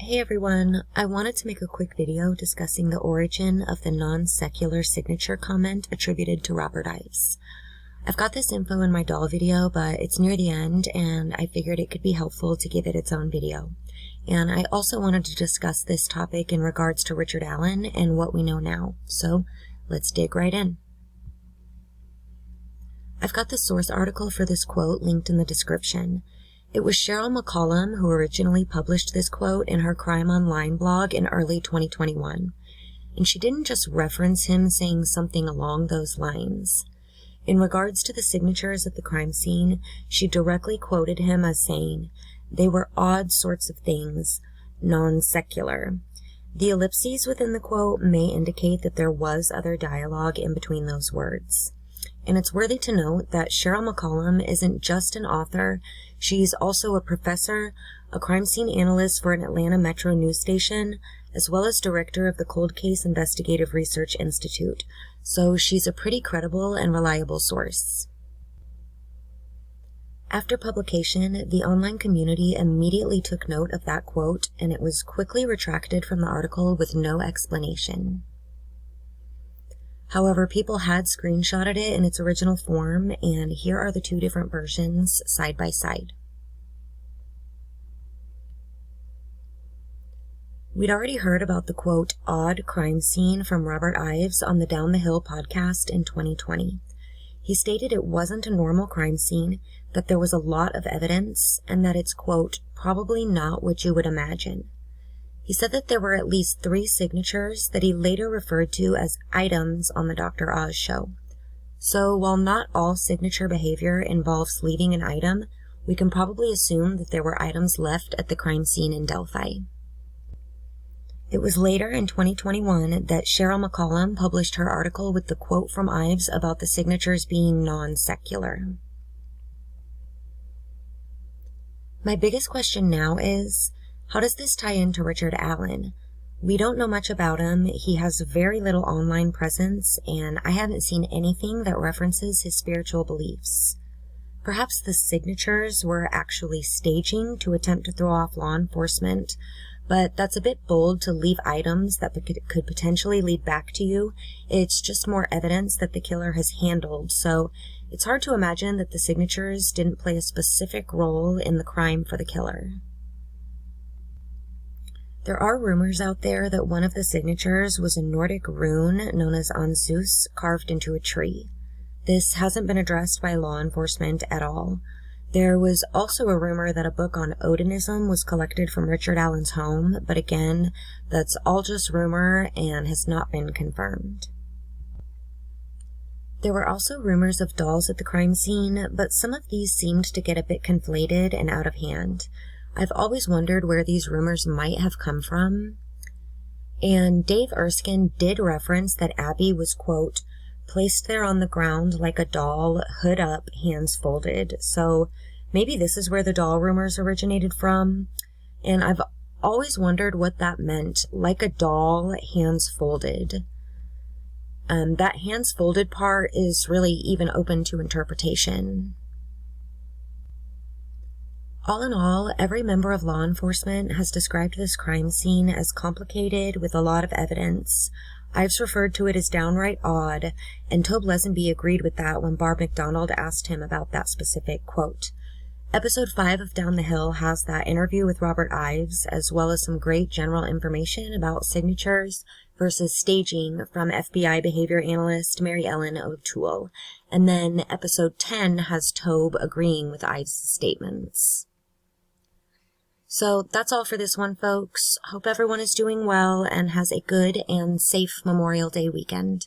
Hey everyone, I wanted to make a quick video discussing the origin of the non-secular signature comment attributed to Robert Ives. I've got this info in my doll video, but it's near the end and I figured it could be helpful to give it its own video. And I also wanted to discuss this topic in regards to Richard Allen and what we know now. So let's dig right in. I've got the source article for this quote linked in the description. It was Sheryl McCollum who originally published this quote in her Crime Online blog in early 2021. And she didn't just reference him saying something along those lines. In regards to the signatures at the crime scene, she directly quoted him as saying, "They were odd sorts of things, non-secular." The ellipses within the quote may indicate that there was other dialogue in between those words. And it's worthy to note that Sheryl McCollum isn't just an author, she's also a professor, a crime scene analyst for an Atlanta Metro news station, as well as director of the Cold Case Investigative Research Institute. So she's a pretty credible and reliable source. After publication, the online community immediately took note of that quote, and it was quickly retracted from the article with no explanation. However, people had screenshotted it in its original form, and here are the two different versions side by side. We'd already heard about the quote, "odd crime scene" from Robert Ives on the Down the Hill podcast in 2020. He stated it wasn't a normal crime scene, that there was a lot of evidence, and that it's, quote, "probably not what you would imagine." He said that there were at least 3 signatures that he later referred to as items on the Dr. Oz show. So while not all signature behavior involves leaving an item, we can probably assume that there were items left at the crime scene in Delphi. It was later in 2021 that Sheryl McCollum published her article with the quote from Ives about the signatures being non-secular. My biggest question now is, how does this tie into Richard Allen? We don't know much about him, he has very little online presence, and I haven't seen anything that references his spiritual beliefs. Perhaps the signatures were actually staging to attempt to throw off law enforcement, but that's a bit bold to leave items that could potentially lead back to you. It's just more evidence that the killer has handled, so it's hard to imagine that the signatures didn't play a specific role in the crime for the killer. There are rumors out there that one of the signatures was a Nordic rune known as Ansus carved into a tree. This hasn't been addressed by law enforcement at all. There was also a rumor that a book on Odinism was collected from Richard Allen's home, but again, that's all just rumor and has not been confirmed. There were also rumors of dolls at the crime scene, but some of these seemed to get a bit conflated and out of hand. I've always wondered where these rumors might have come from. And Dave Erskine did reference that Abby was, quote, "placed there on the ground like a doll, hood up, hands folded." So maybe this is where the doll rumors originated from. And I've always wondered what that meant, like a doll, hands folded. That hands folded part is really even open to interpretation. All in all, every member of law enforcement has described this crime scene as complicated with a lot of evidence. Ives referred to it as downright odd, and Tobe Lesenby agreed with that when Barb McDonald asked him about that specific quote. Episode 5 of Down the Hill has that interview with Robert Ives, as well as some great general information about signatures versus staging from FBI behavior analyst Mary Ellen O'Toole. And then episode 10 has Tobe agreeing with Ives' statements. So that's all for this one, folks. Hope everyone is doing well and has a good and safe Memorial Day weekend.